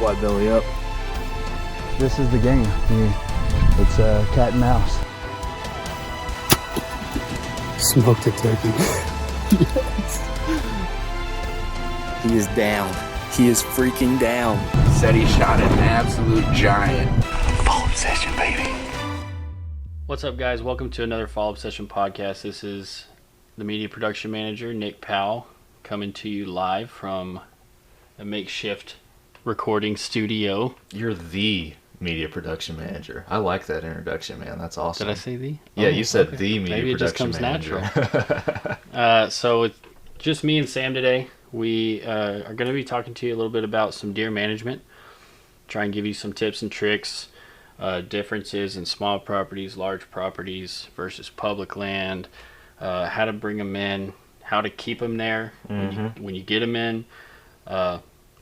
Why belly up? This is the game. It's cat and mouse. Smoked a turkey. Yes. He is down. He is freaking down. Said he shot an absolute giant. Fall obsession, baby. What's up, guys? Welcome to another Fall Obsession podcast. This is the media production manager, Nick Powell, coming to you live from a makeshift recording studio. You're the media production manager. I like that introduction, man. That's awesome. Did I say the? Yeah, you said okay. the media Maybe it just production comes manager. natural. So it's just me and Sam today. We are going to be talking to you a little bit about some deer management. Try and give you some tips and tricks, differences in small properties, large properties versus public land, how to bring them in, how to keep them there when you get them in,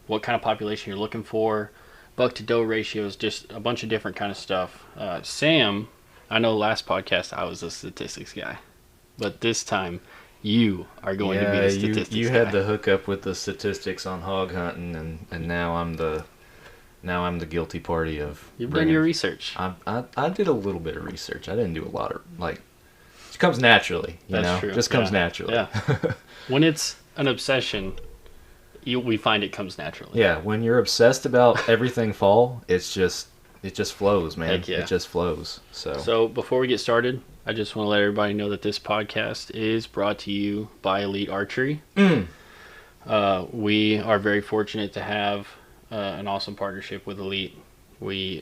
what kind of population you're looking for, buck to doe ratios, just a bunch of different kind of stuff. Sam, I know last podcast I was a statistics guy, but this time you are going to be the statistics guy. You had the hookup with the statistics on hog hunting, and now I'm the guilty party of. You've done your research. I did a little bit of research. I didn't do a lot of it comes naturally. That's true. Just comes naturally. Yeah. When it's an obsession, we find it comes naturally. Yeah, when you're obsessed about everything fall, it just flows, man. Heck yeah. It just flows. So before we get started, I just want to let everybody know that this podcast is brought to you by Elite Archery. We are very fortunate to have an awesome partnership with Elite. We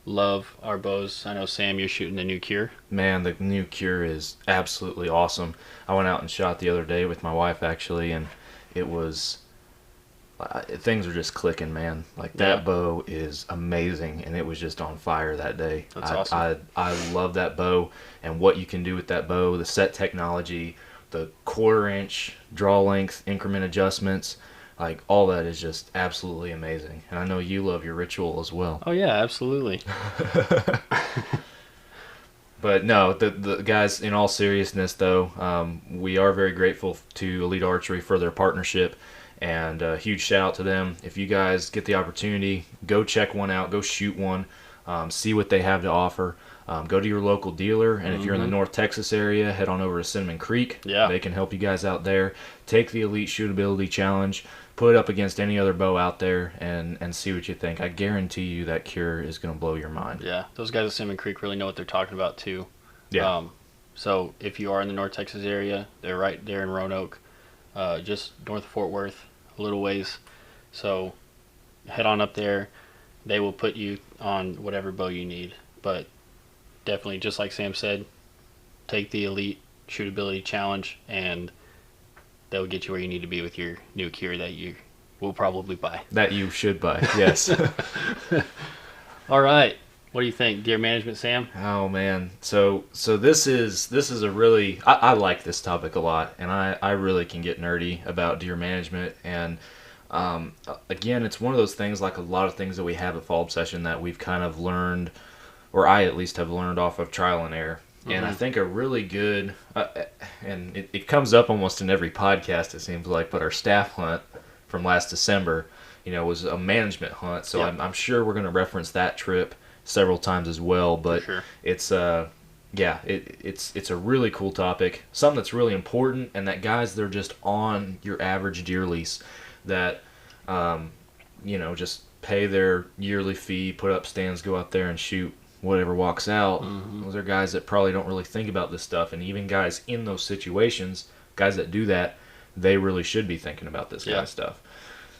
love our bows. I know, Sam, you're shooting the new Cure. Man, the new Cure is absolutely awesome. I went out and shot the other day with my wife, actually, and it was... things are just clicking, man. That bow is amazing, and it was just on fire that day. That's awesome. I love that bow and what you can do with that bow, the set technology, the 1/4 inch draw length increment adjustments, all that is just absolutely amazing. And I know you love your Ritual as well. Oh yeah, absolutely. But no, the guys, in all seriousness though, we are very grateful to Elite Archery for their partnership. And a huge shout out to them. If you guys get the opportunity, go check one out, go shoot one, see what they have to offer. Go to your local dealer, and if you're in the North Texas area, head on over to Cinnamon Creek. Yeah. They can help you guys out there. Take the Elite Shootability Challenge, put it up against any other bow out there, and see what you think. I guarantee you that Cure is going to blow your mind. Yeah, those guys at Cinnamon Creek really know what they're talking about too. Yeah. So if you are in the North Texas area, they're right there in Roanoke, just north of Fort Worth. A little ways, so head on up there. They will put you on whatever bow you need, but definitely, just like Sam said, take the Elite Shootability Challenge and they'll get you where you need to be with your new Cure that you will probably buy. That you should buy, yes. All right, what do you think, deer management, Sam? Oh man, so this is a really I like this topic a lot, and I really can get nerdy about deer management. And again, it's one of those things, like a lot of things that we have at Fall Obsession, that we've kind of learned, or I at least have learned off of trial and error. And I think a really good, and it comes up almost in every podcast it seems like, but our staff hunt from last December, was a management hunt. So Yep. I'm sure we're going to reference that trip several times as well, but sure. It's it's a really cool topic, something that's really important, and that guys, they're just on your average deer lease that just pay their yearly fee, put up stands, go out there and shoot whatever walks out. Those are guys that probably don't really think about this stuff, and even guys in those situations, guys that do that, they really should be thinking about this kind of stuff.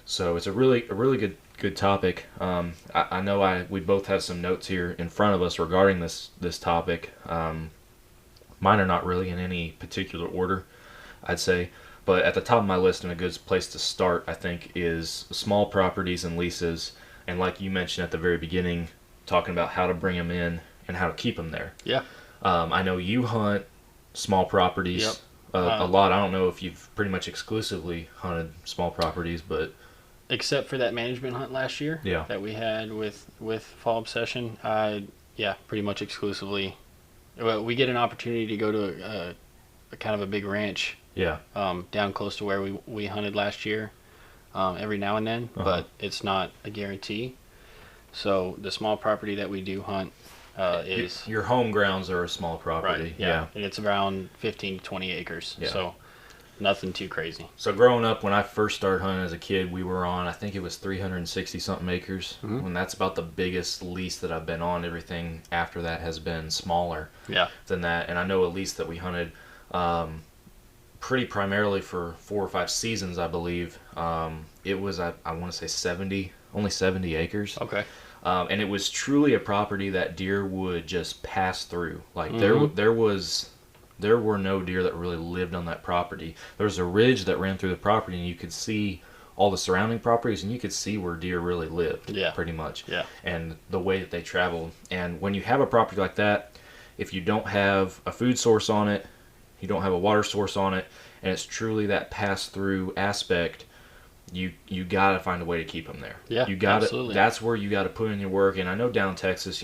So it's a really good topic. I know we both have some notes here in front of us regarding this topic. Mine are not really in any particular order, I'd say, but at the top of my list, and a good place to start, I think, is small properties and leases, and like you mentioned at the very beginning, talking about how to bring them in and how to keep them there. Yeah. I know you hunt small properties. Yep. A lot. I don't know if you've pretty much exclusively hunted small properties, but Except for that management hunt last year that we had with Fall Obsession, pretty much exclusively. We get an opportunity to go to a kind of a big ranch down close to where we hunted last year. every now and then, but it's not a guarantee. So the small property that we do hunt is your home grounds are a small property. right. Yeah, and it's around 15 to 20 acres. Yeah. So nothing too crazy. So growing up, when I first started hunting as a kid, we were on, I think it was 360 something acres. Mm-hmm. And that's about the biggest lease that I've been on. Everything after that has been smaller Yeah. than that. And I know a lease that we hunted pretty primarily for 4 or 5 seasons, I believe. It was, I want to say only 70 acres. Okay. And it was truly a property that deer would just pass through. Like Mm-hmm. there were no deer that really lived on that property. There was a ridge that ran through the property, and you could see all the surrounding properties, and you could see where deer really lived. Yeah. Pretty much. Yeah. And the way that they traveled. And when you have a property like that, if you don't have a food source on it, you don't have a water source on it, and it's truly that pass-through aspect, you gotta find a way to keep them there. Yeah, you gotta. absolutely. That's where you gotta put in your work. And I know down Texas,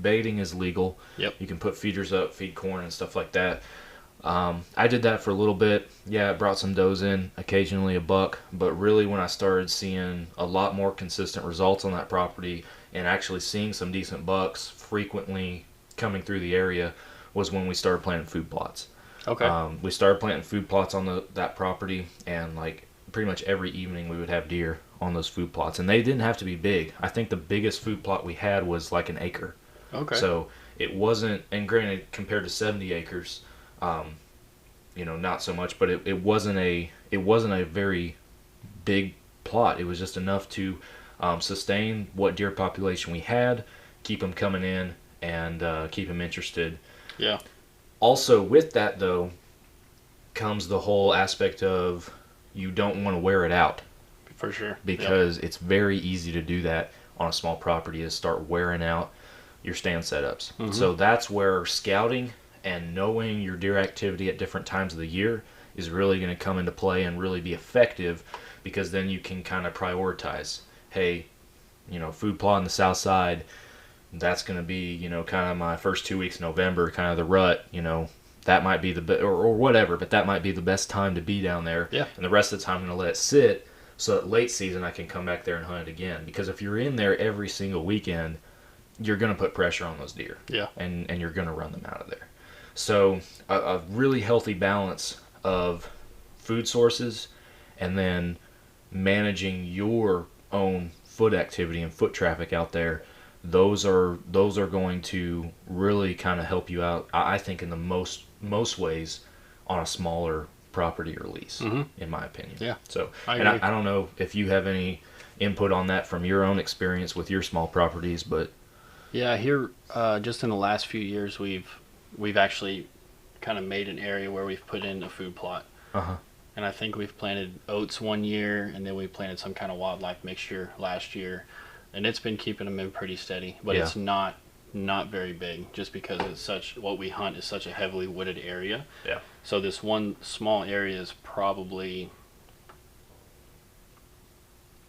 baiting is legal. Yep. You can put feeders up, feed corn and stuff like that. I did that for a little bit. Yeah, it brought some does in, occasionally a buck. But really, when I started seeing a lot more consistent results on that property and actually seeing some decent bucks frequently coming through the area, was when we started planting food plots. Okay. We started planting food plots on that property, and like pretty much every evening we would have deer on those food plots, and they didn't have to be big. I think the biggest food plot we had was like an acre. Okay. So it wasn't, and granted, compared to 70 acres, not so much, but it wasn't a very big plot. It was just enough to sustain what deer population we had, keep them coming in, and keep them interested. Yeah. Also, with that though, comes the whole aspect of you don't want to wear it out, For sure. because it's very easy to do that on a small property, is start wearing out your stand setups. Mhm. So that's where scouting and knowing your deer activity at different times of the year is really going to come into play and really be effective, because then you can kind of prioritize, hey, food plot on the south side, that's going to be, kind of my first 2 weeks in November, kind of the rut, that might be or whatever, but that might be the best time to be down there. Yeah. And the rest of the time I'm going to let it sit, so that late season I can come back there and hunt it again. Because if you're in there every single weekend, you're going to put pressure on those deer. Yeah. And you're going to run them out of there. So a really healthy balance of food sources, and then managing your own foot activity and foot traffic out there, those are going to really kind of help you out, I think, in the most ways on a smaller property or lease, in my opinion. Yeah. So, I and agree. I don't know if you have any input on that from your own experience with your small properties, but Yeah, here just in the last few years, we've actually kind of made an area where we've put in a food plot. uh-huh. And I think we've planted oats one year, and then we planted some kind of wildlife mixture last year, and it's been keeping them in pretty steady. But Yeah. it's not very big, just because what we hunt is such a heavily wooded area. Yeah. So this one small area is probably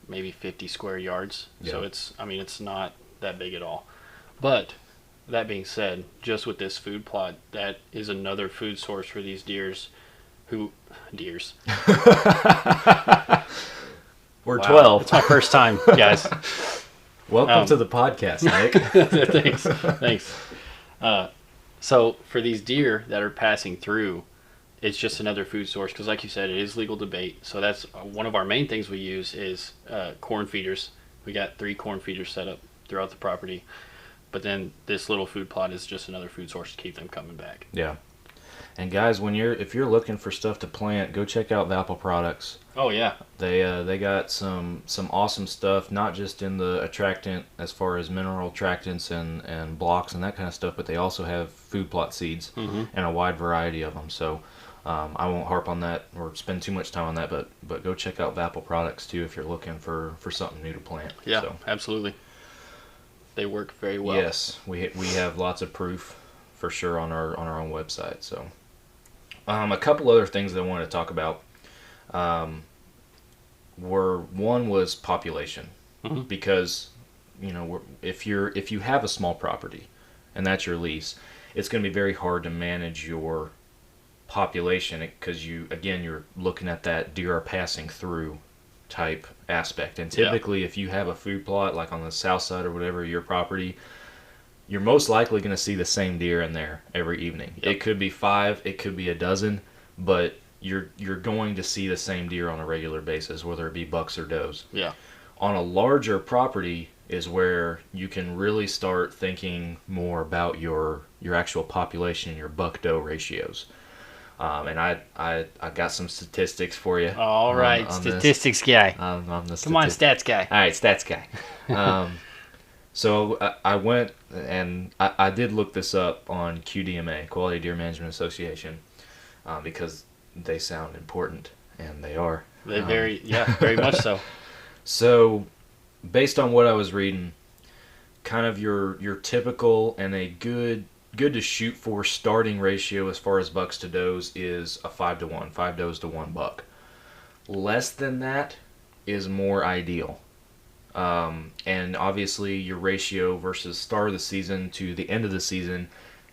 maybe 50 square yards. So Yeah. it's not that big at all. But that being said, just with this food plot, that is another food source for these deers. We're Wow. 12. It's my first time, guys. Welcome to the podcast, Nick. Thanks. So for these deer that are passing through, it's just another food source, because like you said, it is legal to bait. So that's one of our main things we use is corn feeders. We got 3 corn feeders set up throughout the property. But then this little food plot is just another food source to keep them coming back. Yeah. And guys, if you're looking for stuff to plant, go check out Vapple Products. Oh yeah. They got some awesome stuff, not just in the attractant as far as mineral attractants and blocks and that kind of stuff, but they also have food plot seeds and a wide variety of them. So I won't harp on that or spend too much time on that, but go check out Vapple Products too if you're looking for something new to plant. Yeah, So, absolutely. They work very well. yes, we have lots of proof for sure on our own website. So a couple other things that I wanted to talk about. One was population, because if you have a small property and that's your lease, it's going to be very hard to manage your population, because you're looking at that deer are passing through type aspect. And typically, if you have a food plot like on the south side or whatever your property, you're most likely going to see the same deer in there every evening. Yep. It could be 5, it could be a dozen, but you're going to see the same deer on a regular basis, whether it be bucks or does. Yeah. On a larger property is where you can really start thinking more about your actual population and your buck-doe ratios. And I got some statistics for you. All right, on this. statistics guy. I'm the Come on, stats guy. All right, stats guy. So I went and I did look this up on QDMA, Quality Deer Management Association, because they sound important, and they are. They very much so. So, based on what I was reading, kind of your typical and a good to shoot for starting ratio as far as bucks to does is a 5-to-1, 5 does to 1 buck. Less than that is more ideal. And obviously your ratio versus start of the season to the end of the season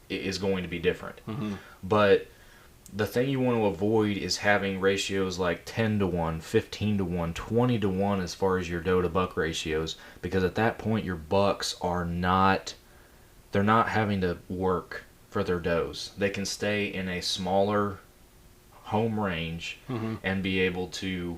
is going to be different. Mm-hmm. But the thing you want to avoid is having ratios like 10-to-1, 15-to-1, 20-to-1 as far as your doe to buck ratios, because at that point your bucks are not, they're not having to work for their does. They can stay in a smaller home range Mm-hmm. and be able to,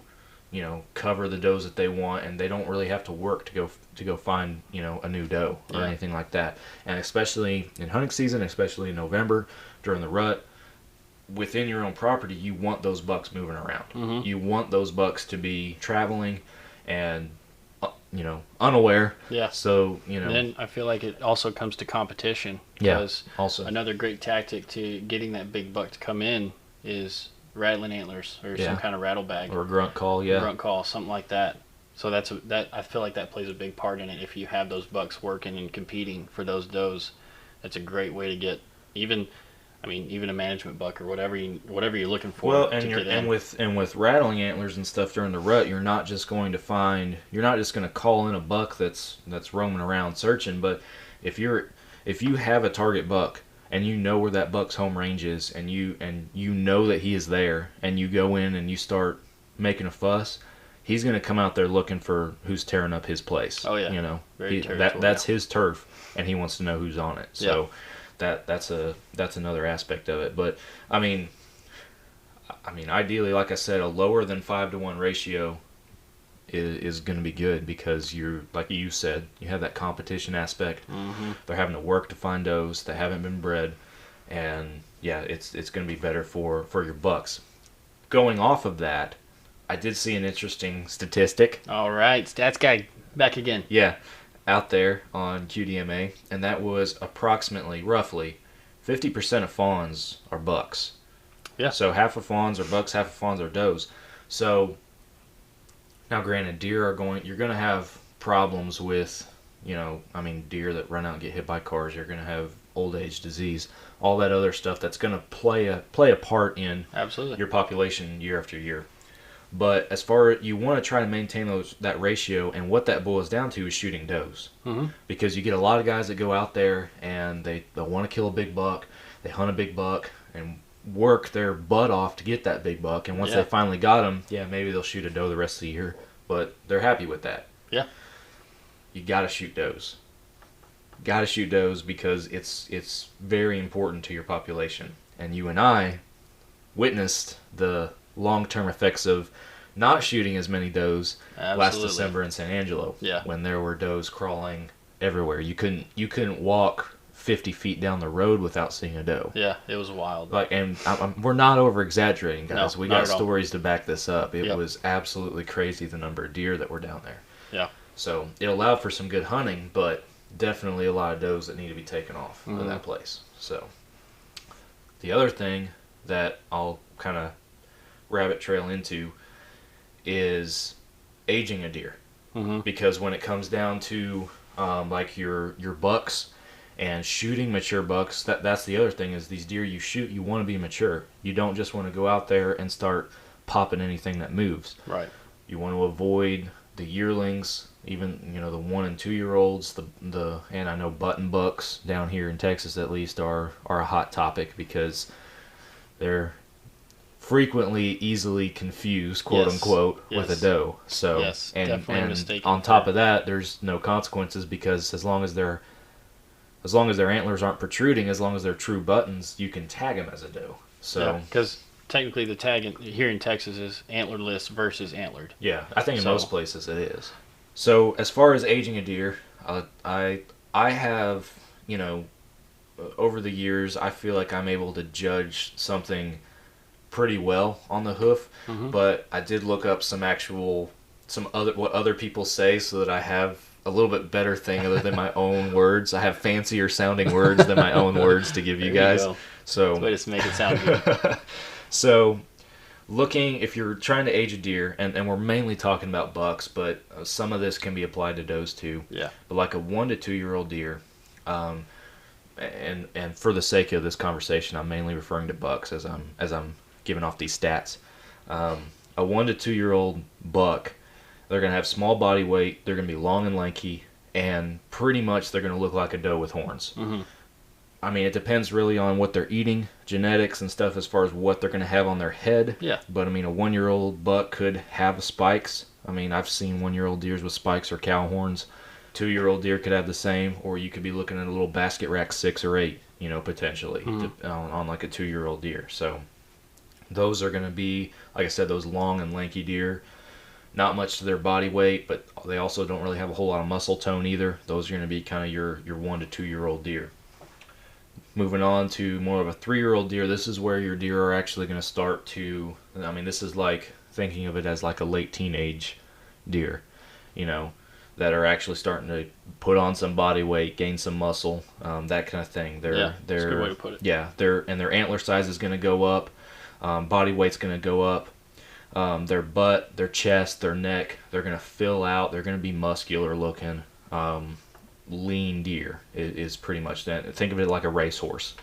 you know, cover the does that they want, and they don't really have to work to go find, you know, a new doe or anything like that. And especially in hunting season, especially in November during the rut, within your own property, you want those bucks moving around. Mm-hmm. You want those bucks to be traveling and, you know, unaware. Yeah. So, you know. And then I feel like it also comes to competition. Yeah, Because also. another great tactic to getting that big buck to come in is rattling antlers or some kind of rattle bag. Or a grunt call, yeah. Grunt call, something like that. So that I feel like that plays a big part in it. If you have those bucks working and competing for those does, that's a great way to get even a management buck or whatever you're looking for. Well, and with rattling antlers and stuff during the rut, you're not just going to call in a buck that's roaming around searching. But if you have a target buck and you know where that buck's home range is, and you know that he is there, and you go in and you start making a fuss, he's going to come out there looking for who's tearing up his place. Oh yeah, you know, Very that's his turf, and he wants to know who's on it. So. That's another aspect of it. But I mean, ideally, like I said, a lower than 5-to-1 ratio is going to be good, because you're, like you said, you have that competition aspect. Mm-hmm. They're having to work to find does that haven't been bred, and yeah, it's going to be better for your bucks. Going off of that, I did see an interesting statistic. All right, stats guy back again. Yeah. Out there on QDMA, and that was roughly 50% of fawns are bucks. Yeah. So half of fawns are bucks, half of fawns are does. So now, granted, you're going to have problems with, deer that run out and get hit by cars. You're going to have old age disease, all that other stuff that's going to play a part in Absolutely your population year after year. But as far as you want to try to maintain that ratio, and what that boils down to is shooting does. Mm-hmm. Because you get a lot of guys that go out there and they want to kill a big buck, they hunt a big buck and work their butt off to get that big buck, and once they finally got him, maybe they'll shoot a doe the rest of the year, but they're happy with that. Yeah. You got to shoot does. Got to shoot does because it's very important to your population. And you and I witnessed the long-term effects of not shooting as many does last December in San Angelo, when there were does crawling everywhere. You couldn't walk 50 feet down the road without seeing a doe. Yeah, it was wild. And we're not over-exaggerating, guys. No, we got stories to back this up. It was absolutely crazy, the number of deer that were down there. Yeah. So it allowed for some good hunting, but definitely a lot of does that need to be taken off of that place. So the other thing that I'll kind of rabbit trail into is aging a deer. Mm-hmm. Because when it comes down to like your bucks and shooting mature bucks, that's the other thing, is these deer you shoot, you want to be mature. You don't just want to go out there and start popping anything that moves. Right. You want to avoid the yearlings, even the 1 and 2 year olds. The and I know button bucks down here in Texas at least are a hot topic, because they're frequently easily confused, quote Yes. unquote, Yes. with a doe. So Yes, and definitely and mistaken on for- top of that, there's no consequences because as long as their antlers aren't protruding, as long as they're true buttons, you can tag them as a doe. So because technically the tag here in Texas is antlerless versus antlered. yeah, I think in So- most places it is. So as far as aging a deer, I have, over the years, I feel like I'm able to judge something pretty well on the hoof, but I did look up what other people say so that I have a little bit better thing other than my own words. I have fancier sounding words than my own words to give you There you guys. go. So Way to make it sound good. So, if you're trying to age a deer, and we're mainly talking about bucks, but some of this can be applied to does too. Yeah. But like a 1 to 2 year old deer, and for the sake of this conversation, I'm mainly referring to bucks as I'm giving off these stats. A 1 to 2 year old buck, they're gonna have small body weight, they're gonna be long and lanky, and pretty much they're gonna look like a doe with horns. Mm-hmm. I mean, it depends really on what they're eating, genetics and stuff as far as what they're going to have on their head. Yeah. But, I mean, a 1-year-old buck could have spikes. I mean, I've seen 1-year-old deers with spikes or cow horns. 2-year-old deer could have the same, or you could be looking at a little basket rack 6 or 8, potentially, on like a 2-year-old deer. So those are going to be, like I said, those long and lanky deer. Not much to their body weight, but they also don't really have a whole lot of muscle tone either. Those are going to be kind of your 1 to 2-year-old deer. Moving on to more of a 3-year-old deer, this is where your deer are actually going to start to, I mean, this is like thinking of it as like a late teenage deer, that are actually starting to put on some body weight, gain some muscle, that kind of thing. That's a good way to put it. Yeah, their antler size is going to go up, body weight's going to go up, their butt, their chest, their neck, they're going to fill out, they're going to be muscular looking. Lean deer is pretty much that. Think of it like a racehorse.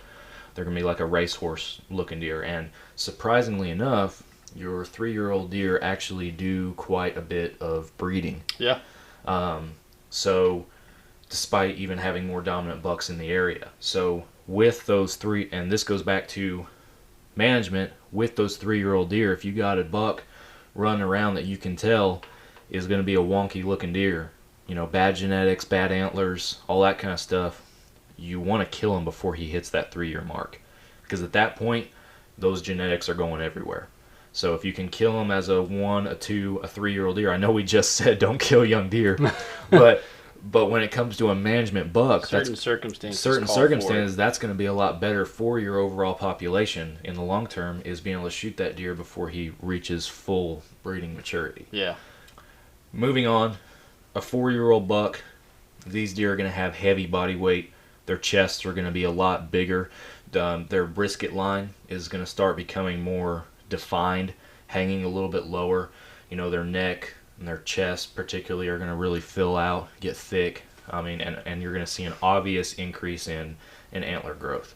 They're going to be like a racehorse looking deer. And surprisingly enough, your 3-year-old deer actually do quite a bit of breeding. Yeah. So despite even having more dominant bucks in the area. So with those three, and this goes back to management, with those 3-year-old deer, if you got a buck running around that you can tell is going to be a wonky looking deer, bad genetics, bad antlers, all that kind of stuff, you want to kill him before he hits that 3-year mark. Because at that point, those genetics are going everywhere. So if you can kill him as a 1, a 2, a 3-year-old deer, I know we just said don't kill young deer, but when it comes to a management buck, Certain circumstances, that's going to be a lot better for your overall population in the long term, is being able to shoot that deer before he reaches full breeding maturity. Yeah. Moving on, a 4-year-old buck, these deer are going to have heavy body weight. Their chests are going to be a lot bigger. Their brisket line is going to start becoming more defined, hanging a little bit lower. Their neck and their chest particularly are going to really fill out, get thick. I mean, and you're going to see an obvious increase in antler growth.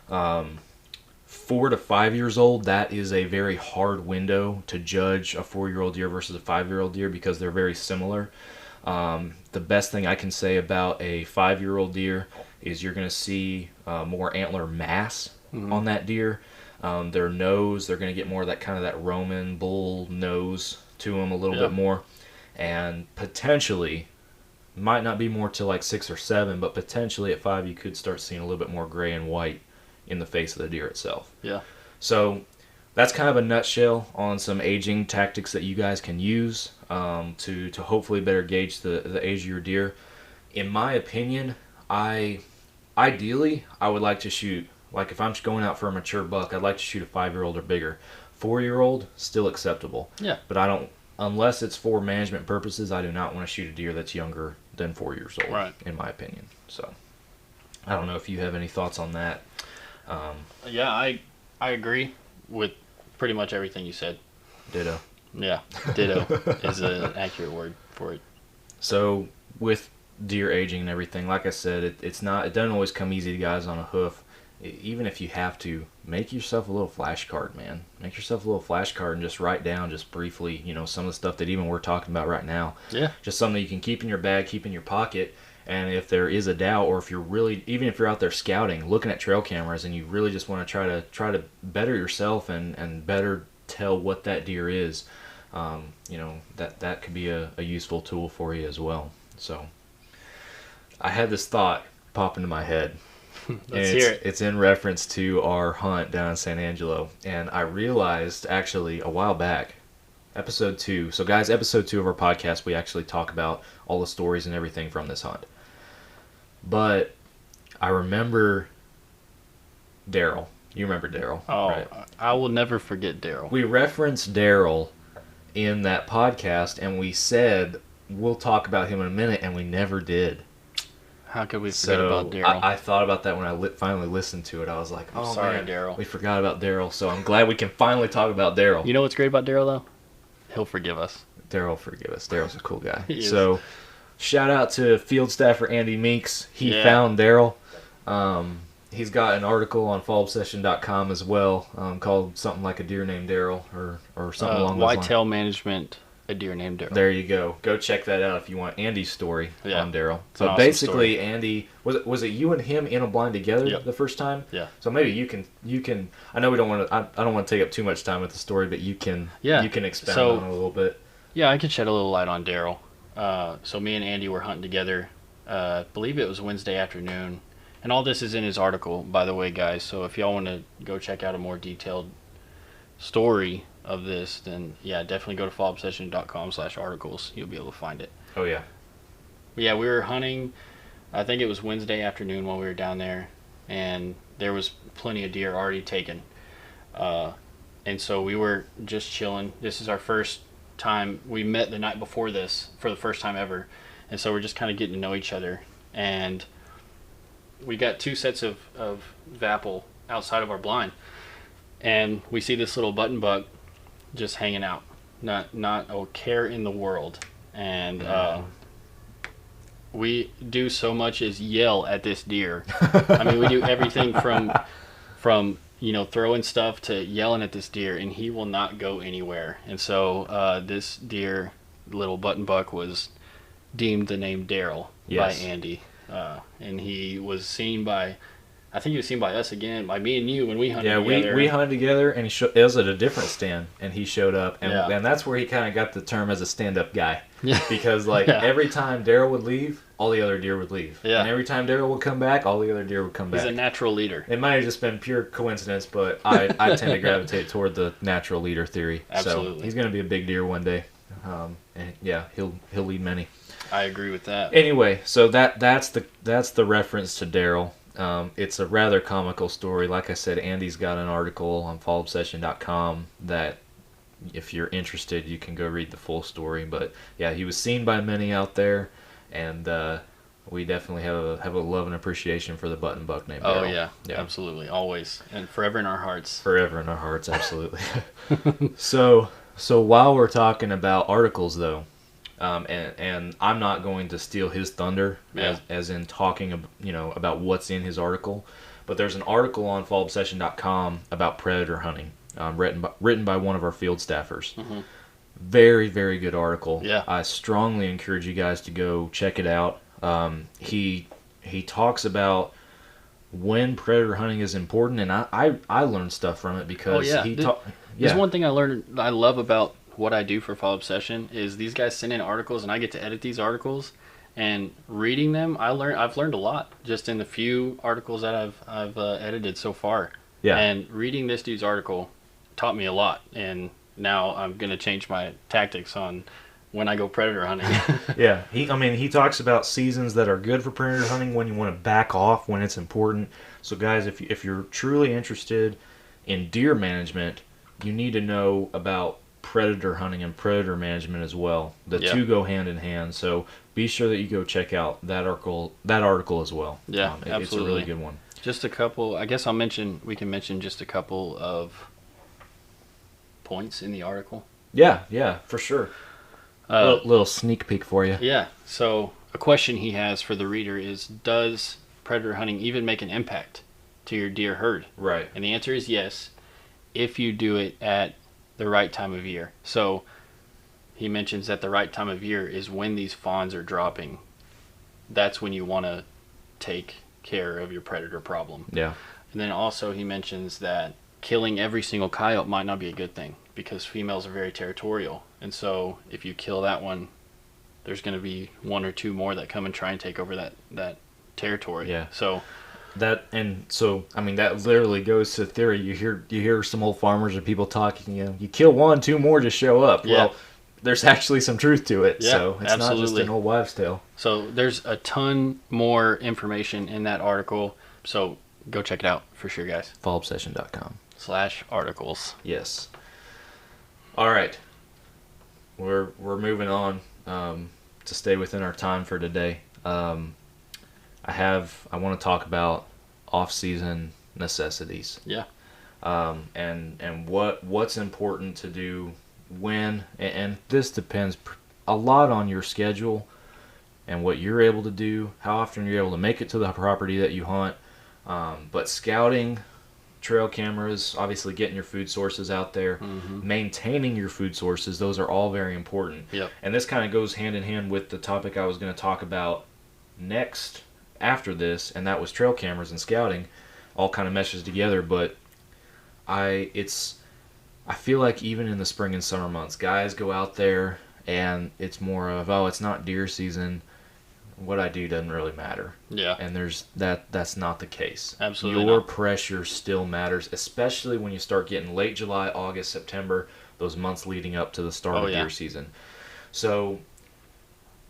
4 to 5 years old, that is a very hard window to judge a 4-year-old deer versus a 5-year-old deer because they're very similar. The best thing I can say about a 5-year-old deer is you're going to see more antler mass on that deer. Their nose, they're going to get more of that kind of that Roman bull nose to them a little bit more. And potentially, might not be more till like 6 or 7, but potentially at 5 you could start seeing a little bit more gray and white in the face of the deer itself. Yeah. So that's kind of a nutshell on some aging tactics that you guys can use to hopefully better gauge the age of your deer. In my opinion, ideally I would like to shoot, like if I'm going out for a mature buck, I'd like to shoot a 5-year-old or bigger. 4-year-old, still acceptable. Yeah. But I don't, unless it's for management purposes, I do not want to shoot a deer that's younger than 4 years old, right, in my opinion. So I don't know if you have any thoughts on that. Yeah, I agree with pretty much everything you said. Ditto. Yeah, ditto is an accurate word for it. So with deer aging and everything, like I said, it doesn't always come easy to guys on a hoof. Even if you have to, make yourself a little flashcard, man. Make yourself a little flashcard and just write down just briefly, some of the stuff that even we're talking about right now. Yeah. Just something that you can keep in your bag, keep in your pocket, And if there is a doubt, or if you're really, even if you're out there scouting, looking at trail cameras, and you really just want to try to better yourself and better tell what that deer is, that could be a useful tool for you as well. So I had this thought pop into my head. Let's hear it. It's in reference to our hunt down in San Angelo, and I realized actually a while back, episode 2. So guys, episode 2 of our podcast, we actually talk about all the stories and everything from this hunt. But I remember Daryl. You remember Daryl? Oh, right? I will never forget Daryl. We referenced Daryl in that podcast, and we said we'll talk about him in a minute, and we never did. How could we forget about Daryl? I thought about that when I finally listened to it. I was like, oh, sorry, man, Daryl. we forgot about Daryl. So I'm glad we can finally talk about Daryl. You know what's great about Daryl, though? He'll forgive us. Daryl will forgive us. Daryl's a cool guy. He is. So shout out to field staffer Andy Meeks. He Yeah. found Daryl. He's got an article on fallobsession.com as well, called something like A Deer Named Daryl or something along those lines. Whitetail Management, A Deer Named Daryl. There you go. Go check that out if you want Andy's story Yeah. on Daryl. It's an So awesome basically, story. Andy, was it you and him in a blind together Yep. the first time? Yeah. So maybe you can. I know we don't want to. I don't want to take up too much time with the story, but you can. Yeah. You can expound So- on it a little bit. Yeah, I could shed a little light on Daryl. So me and Andy were hunting together. I believe it was Wednesday afternoon. And all this is in his article, by the way, guys. So if y'all want to go check out a more detailed story of this, then yeah, definitely go to fallobsession.com/articles. You'll be able to find it. Oh yeah. But yeah, we were hunting. I think it was Wednesday afternoon while we were down there, and there was plenty of deer already taken. And so we were just chilling. This is our first time. We met the night before this for the first time ever, and so we're just kind of getting to know each other. And we got 2 sets of Vapple outside of our blind, and we see this little button buck just hanging out, not a care in the world. And we do so much as yell at this deer. I mean, we do everything from throwing stuff to yelling at this deer, and he will not go anywhere. And so this deer, little button buck, was deemed the name Daryl by Andy. And he was seen by, I think he was seen by us again, by me and you when we hunted together. Yeah, we hunted together, and it was at a different stand, and he showed up, and, Yeah. and that's where he kind of got the term as a stand-up guy. Yeah. Because Yeah. every time Daryl would leave, all the other deer would leave. Yeah. And every time Daryl would come back, all the other deer would come He's back. a natural leader. It might have just been pure coincidence, but I tend to gravitate toward the natural leader theory. Absolutely. So he's going to be a big deer one day. And yeah, he'll lead many. I agree with that. Anyway, so that's the reference to Daryl. It's a rather comical story. Like I said, Andy's got an article on fallobsession.com that if you're interested, you can go read the full story. But yeah, he was seen by many out there, and we definitely have a love and appreciation for the button buck named Oh Daryl. yeah, absolutely, always, and forever in our hearts. Forever in our hearts, absolutely. So while we're talking about articles, though, and I'm not going to steal his thunder as in talking about what's in his article, but there's an article on fallobsession.com about predator hunting, written by one of our field staffers. Mm-hmm. Very, very good article. Yeah. I strongly encourage you guys to go check it out. He talks about when predator hunting is important, and I learned stuff from it because There's one thing I love about what I do for Follow Obsession is these guys send in articles, and I get to edit these articles. And reading them, I've learned a lot just in the few articles that I've edited so far. Yeah. And reading this dude's article taught me a lot, and now I'm gonna change my tactics on when I go predator hunting. Yeah, he talks about seasons that are good for predator hunting, when you want to back off, when it's important. So guys, if you're truly interested in deer management, you need to know about predator hunting and predator management as well. The two go hand in hand. So be sure that you go check out that article as well. Yeah, absolutely. It's a really good one. Just a couple. I guess we can mention just a couple of points in the article. Yeah, for sure. Little sneak peek for you. Yeah. So a question he has for the reader is, does predator hunting even make an impact to your deer herd? Right. And the answer is yes, if you do it at the right time of year. So he mentions that the right time of year is when these fawns are dropping. that's when you want to take care of your predator problem. Yeah. And then also he mentions that killing every single coyote might not be a good thing because females are very territorial. And so if you kill that one, there's going to be one or two more that come and try and take over that territory. Yeah. So that literally goes to theory. You hear some old farmers or people talking, you kill one, two more just show up. Yeah. Well, there's actually some truth to it. Yeah, So it's not just an old wives' tale. So there's a ton more information in that article. So go check it out for sure, guys. fallobsession.com/articles. Yes. All right. We're moving on to stay within our time for today. I want to talk about off-season necessities. Yeah. And what's important to do when, and this depends a lot on your schedule and what you're able to do, how often you're able to make it to the property that you hunt. But scouting, trail cameras, obviously getting your food sources out there, maintaining your food sources, those are all very important. Yep. And this kind of goes hand in hand with the topic I was going to talk about next after this, and that was trail cameras and scouting. All kind of meshes together, but I feel like even in the spring and summer months, guys go out there and it's more of, it's not deer season. What I do doesn't really matter. Yeah. And that's not the case. Absolutely Your not. pressure still matters, especially when you start getting late July, August, September, those months leading up to the start of deer season. So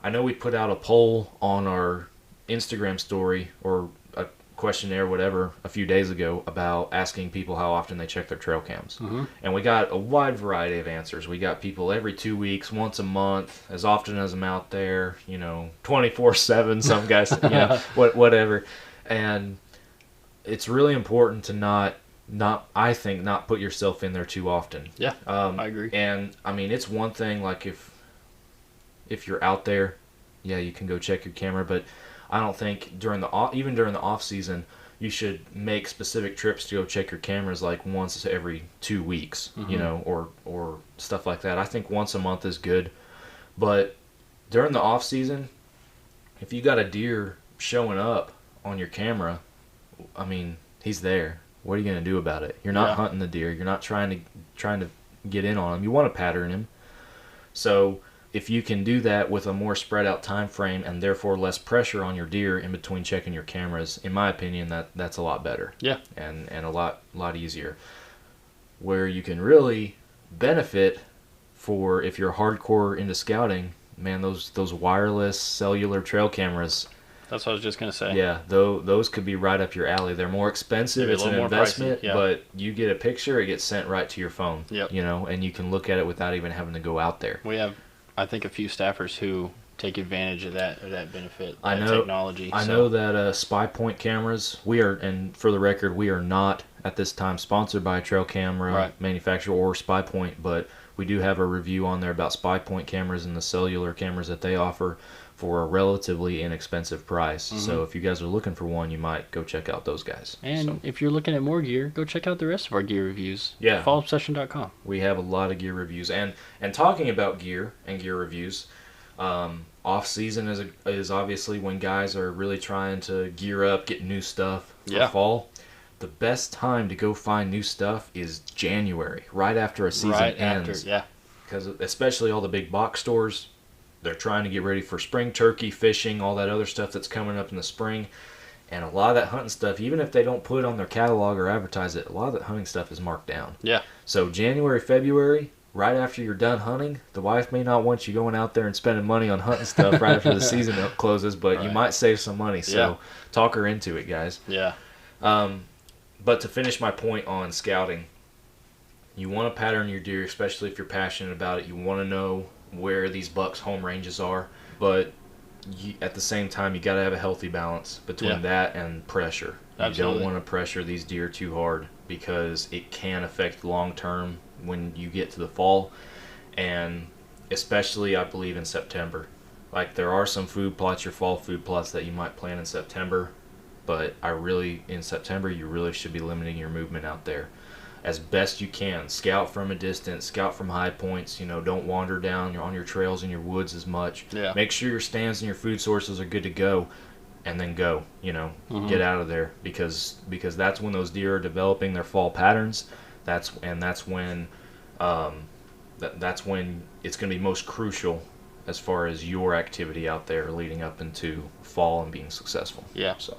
I know we put out a poll on our Instagram story or a questionnaire, whatever, a few days ago about asking people how often they check their trail cams. And we got a wide variety of answers. We got people every 2 weeks, once a month, as often as I'm out there, 24/7, some guys, whatever. And it's really important to not put yourself in there too often. Yeah, I agree. And I mean, it's one thing, like if you're out there, yeah, you can go check your camera, but I don't think even during the off season, you should make specific trips to go check your cameras like once every 2 weeks, or stuff like that. I think once a month is good, but during the off season, if you got a deer showing up on your camera, I mean, he's there. What are you gonna do about it? You're not hunting the deer. You're not trying to get in on him. You want to pattern him. So if you can do that with a more spread out time frame and therefore less pressure on your deer in between checking your cameras, in my opinion, that's a lot better. Yeah. And a lot easier. Where you can really benefit for if you're hardcore into scouting, man, those wireless cellular trail cameras. That's what I was just gonna say. Yeah, those could be right up your alley. They're more expensive. It's an investment, but you get a picture, it gets sent right to your phone. Yep. And you can look at it without even having to go out there. We have, I think, a few staffers who take advantage of that benefit. I know technology. I know that Spy Point cameras. And for the record, we are not at this time sponsored by a trail camera manufacturer or Spy Point, but we do have a review on there about Spy Point cameras and the cellular cameras that they offer for a relatively inexpensive price. So if you guys are looking for one, you might go check out those guys. And if you're looking at more gear, go check out the rest of our gear reviews. Yeah. fallobsession.com. We have a lot of gear reviews. And talking about gear and gear reviews, off season is obviously when guys are really trying to gear up, get new stuff for fall. The best time to go find new stuff is January, right after a season ends. Because especially all the big box stores, they're trying to get ready for spring turkey, fishing, all that other stuff that's coming up in the spring. And a lot of that hunting stuff, even if they don't put it on their catalog or advertise it, a lot of that hunting stuff is marked down. Yeah. So January, February, right after you're done hunting, the wife may not want you going out there and spending money on hunting stuff right after the season closes, but you might save some money. So talk her into it, guys. Yeah. But to finish my point on scouting, you want to pattern your deer, especially if you're passionate about it. You want to know where these bucks' home ranges are, but at the same time, you got to have a healthy balance between that and pressure. Absolutely. You don't want to pressure these deer too hard because it can affect long term when you get to the fall, and especially I believe in September. Like there are some food plots, your fall food plots that you might plant in September, but in September you really should be limiting your movement out there. as best you can. Scout from a distance, scout from high points. Don't wander down on your trails in your woods as much. Yeah. Make sure your stands and your food sources are good to go, and then go. Get out of there, because that's when those deer are developing their fall patterns. That's when that's when it's going to be most crucial as far as your activity out there leading up into fall and being successful. Yeah. So.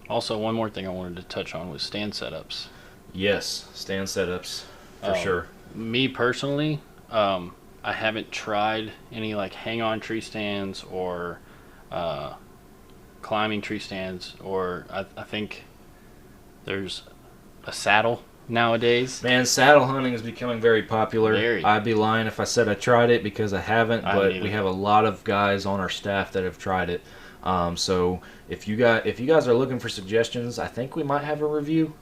Also, one more thing I wanted to touch on was stand setups. Yes, stand setups for sure. Me personally, I haven't tried any like hang-on tree stands or climbing tree stands, or I think there's a saddle nowadays. Man, saddle hunting is becoming very popular. Very. I'd be lying if I said I tried it, because I haven't, but either. we have a lot of guys on our staff that have tried it. So if you guys are looking for suggestions, I think we might have a review.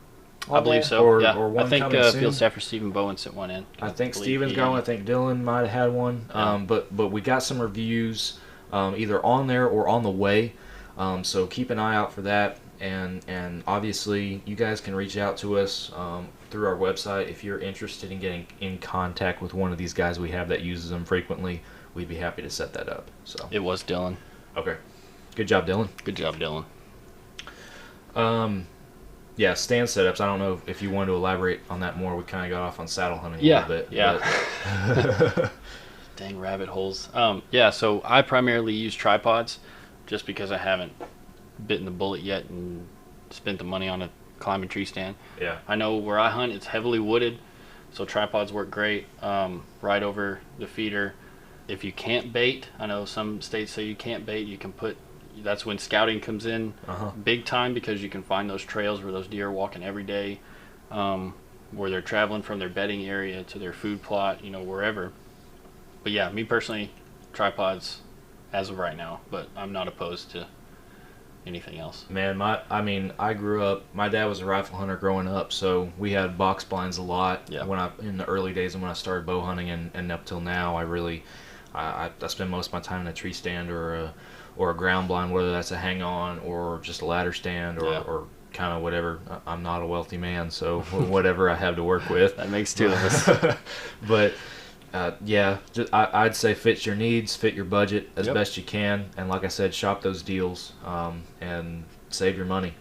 I believe so. Or, yeah. or one I think coming soon. Field Staffer Stephen Bowen sent one in. I think believe Steven's he- going. I think Dylan might have had one. Yeah. But we got some reviews either on there or on the way. So keep an eye out for that. And obviously you guys can reach out to us through our website if you're interested in getting in contact with one of these guys we have that uses them frequently. We'd be happy to set that up. So It was Dylan. okay, good job, Dylan. Good job, Dylan. Yeah, stand setups. I don't know if you wanted to elaborate on that more. We kind of got off on saddle hunting a Yeah, little bit. yeah. Dang rabbit holes. Yeah, so I primarily use tripods just because I haven't bitten the bullet yet and spent the money on a climbing tree stand. Yeah. I know where I hunt, it's heavily wooded, so tripods work great. Right over the feeder. If you can't bait, I know some states say you can't bait, you can put, that's when scouting comes in big time, because you can find those trails where those deer are walking every day, where they're traveling from their bedding area to their food plot, wherever. But yeah, me personally, tripods as of right now, but I'm not opposed to anything else. Man, I grew up. My dad was a rifle hunter growing up, so we had box blinds a lot. Yeah. In the early days and when I started bow hunting, and up till now, I spend most of my time in a tree stand or a ground blind, whether that's a hang on or just a ladder stand or kind of whatever. I'm not a wealthy man, so whatever I have to work with. That makes two of us. But yeah, I'd say fit your needs, fit your budget as Yep. best you can, and like I said, shop those deals and save your money.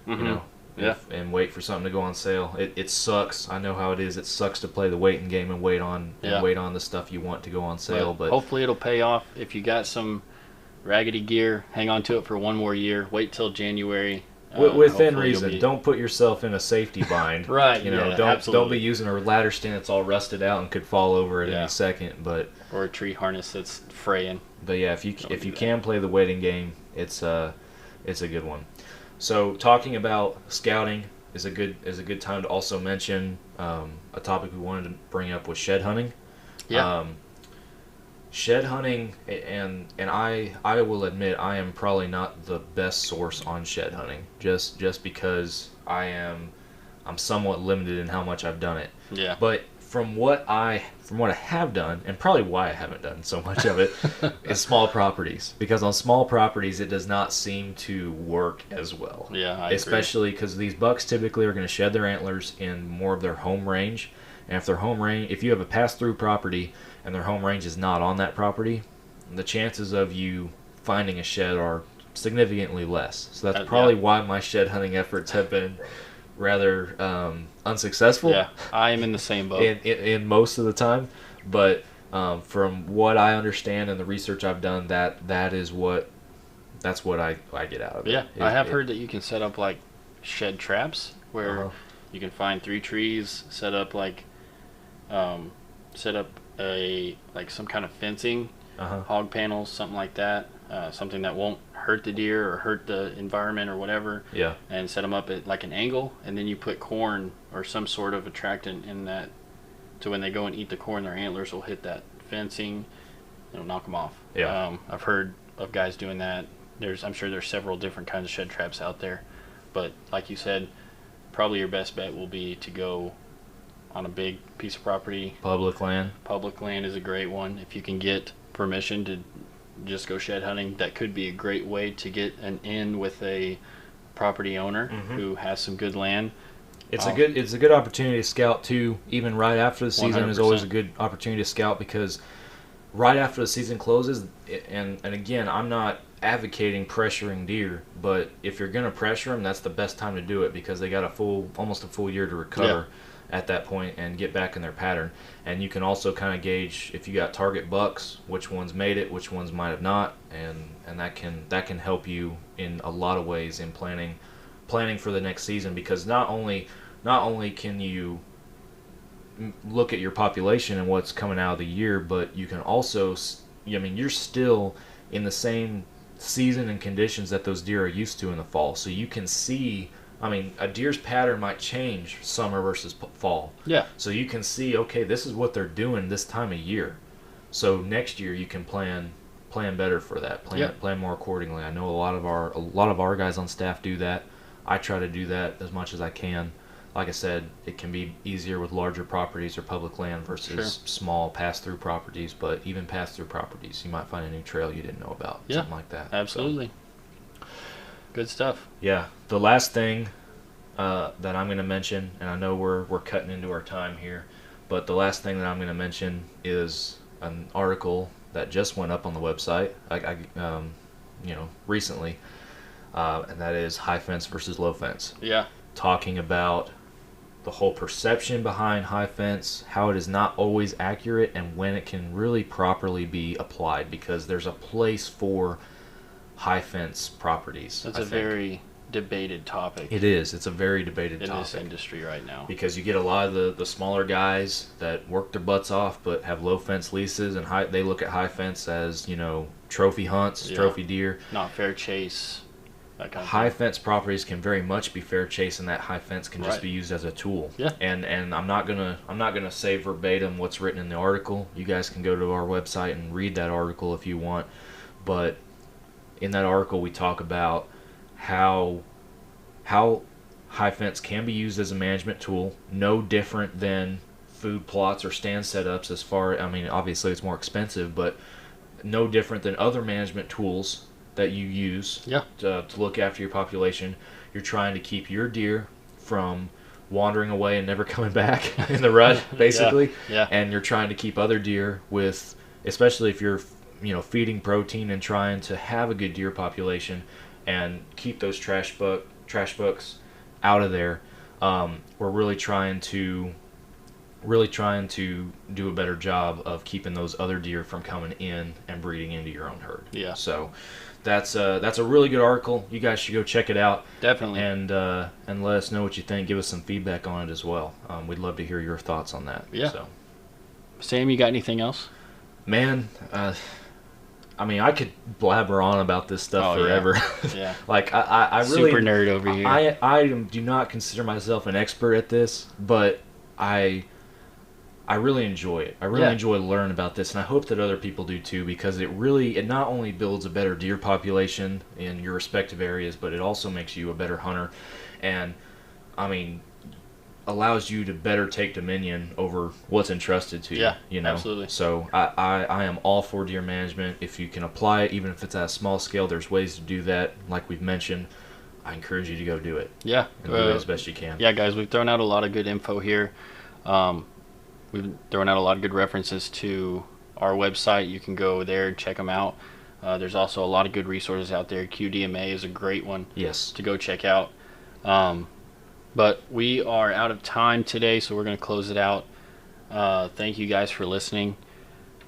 Yeah. And wait for something to go on sale. It sucks. I know how it is. It sucks to play the waiting game and wait on the stuff you want to go on sale. But hopefully it'll pay off. If you got some raggedy gear, hang on to it for one more year. Wait till January. within Hopefully reason. you'll be- Don't put yourself in a safety bind. Right, You know, yeah, don't absolutely. be using a ladder stand that's all rusted out and could fall over at Yeah. any second. But Or a tree harness that's fraying. yeah, if you do that. can play the waiting game, it's a good one. So talking about scouting is a good time to also mention a topic we wanted to bring up was shed hunting. Yeah. Shed hunting, and I will admit I am probably not the best source on shed hunting, just because I'm somewhat limited in how much I've done it. Yeah. But from what I have done, and probably why I haven't done so much of it, is small properties. Because on small properties, it does not seem to work as well. Yeah, I agree. Especially because these bucks typically are going to shed their antlers in more of their home range. And if you have a pass-through property and their home range is not on that property, the chances of you finding a shed are significantly less. So that's probably why my shed hunting efforts have been rather unsuccessful. Yeah, I am in the same boat. in most of the time, but from what I understand and the research I've done, that's what I get out of it. Yeah, I have heard that you can set up like shed traps where you can find 3 trees, set up some kind of fencing, hog panels, something like that, something that won't hurt the deer or hurt the environment or whatever. Yeah. And set them up at like an angle, and then you put corn or some sort of attractant in that, so when they go and eat the corn, their antlers will hit that fencing, it'll knock them off. Yeah. I've heard of guys doing that. I'm sure there's several different kinds of shed traps out there, but like you said, probably your best bet will be to go on a big piece of property. Public land. Public land is a great one. If you can get permission to just go shed hunting, that could be a great way to get an in with a property owner who has some good land. It's a good opportunity to scout too. Even right after the season 100%. is always a good opportunity to scout, because right after the season closes, and again, I'm not advocating pressuring deer, but if you're gonna pressure them, that's the best time to do it, because they got almost a full year to recover at that point and get back in their pattern. And you can also kind of gauge, if you got target bucks, which ones made it, which ones might have not, and that can help you in a lot of ways in planning for the next season, because not only can you look at your population and what's coming out of the year, but you can also, you're still in the same season and conditions that those deer are used to in the fall, so you can see, a deer's pattern might change summer versus fall. Yeah. So you can see, okay, this is what they're doing this time of year, so next year you can plan better for that, plan more accordingly. I know a lot of our guys on staff do that. I try to do that as much as I can. Like I said, it can be easier with larger properties or public land versus small pass-through properties, but even pass-through properties, you might find a new trail you didn't know about, something like that. Absolutely. So, good stuff. Yeah. The last thing that I'm going to mention, and I know we're cutting into our time here, but the last thing that I'm going to mention is an article that just went up on the website, recently, and that is high fence versus low fence. Yeah. Talking about the whole perception behind high fence, how it is not always accurate, and when it can really properly be applied, because there's a place for high fence properties. That's a very debated topic. It is. It's a very debated in topic. this industry right now. Because you get a lot of the smaller guys that work their butts off but have low fence leases, and they look at high fence as, trophy hunts, trophy deer. Not fair chase. That kind of high thing. fence properties can very much be fair chase, and that high fence can just be used as a tool. Yeah. And I'm not gonna say verbatim what's written in the article. You guys can go to our website and read that article if you want. But in that article, we talk about how high fence can be used as a management tool, no different than food plots or stand setups. Obviously it's more expensive, but no different than other management tools that you use to look after your population. You're trying to keep your deer from wandering away and never coming back in the rut, basically. And you're trying to keep other deer with, especially if you're feeding protein and trying to have a good deer population and keep those trash bucks out of there. We're really trying to do a better job of keeping those other deer from coming in and breeding into your own herd. Yeah. So that's a really good article. You guys should go check it out. Definitely. And let us know what you think. Give us some feedback on it as well. We'd love to hear your thoughts on that. Yeah. So, Sam, you got anything else? Man, I could blabber on about this stuff forever. Yeah. Like I really super nerd over here. I do not consider myself an expert at this, but I really enjoy it. I really enjoy learning about this, and I hope that other people do too, because it not only builds a better deer population in your respective areas, but it also makes you a better hunter, and allows you to better take dominion over what's entrusted to you. Yeah, absolutely. So I am all for deer management. If you can apply it, even if it's at a small scale, there's ways to do that. Like we've mentioned, I encourage you to go do it. Yeah. And do it as best you can. Yeah, guys, we've thrown out a lot of good info here. We've thrown out a lot of good references to our website. You can go there and check them out. There's also a lot of good resources out there. QDMA is a great one to go check out. But we are out of time today, so we're going to close it out. Thank you guys for listening.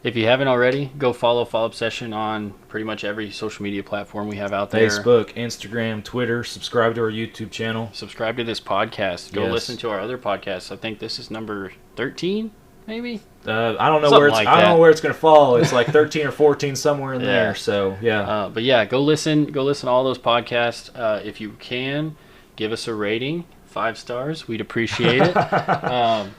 If you haven't already, go follow Follow-Up Session on pretty much every social media platform we have out there. Facebook, Instagram, Twitter. Subscribe to our YouTube channel. Subscribe to this podcast. Go listen to our other podcasts. I think this is number 13, maybe? I don't know Something I don't know where it's going to fall. It's like 13 or 14 somewhere in there. So but yeah, go listen to all those podcasts. If you can, give us a rating, 5 stars. We'd appreciate it.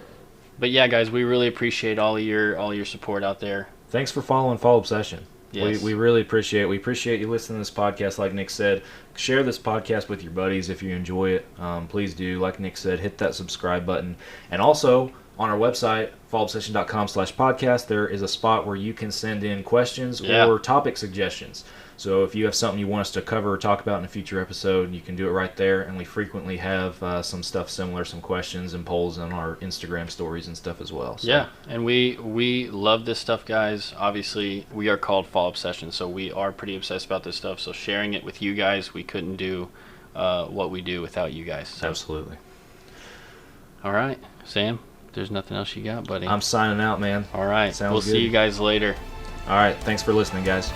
But yeah, guys, we really appreciate all your support out there. Thanks for following Follow-Up Session. Yes. We really appreciate it. We appreciate you listening to this podcast. Like Nick said, share this podcast with your buddies if you enjoy it. Please do. Like Nick said, hit that subscribe button. And also, on our website, fallobsession.com/podcast, there is a spot where you can send in questions Yeah. or topic suggestions. So if you have something you want us to cover or talk about in a future episode, you can do it right there. And we frequently have some stuff similar, some questions and polls on our Instagram stories and stuff as well. So. Yeah, and we love this stuff, guys. Obviously, we are called Fall Obsession, so we are pretty obsessed about this stuff. So sharing it with you guys, we couldn't do what we do without you guys. So. Absolutely. All right, Sam, there's nothing else you got, buddy? I'm signing out, man. All right, Sounds we'll good. see you guys later. All right. Thanks for listening, guys.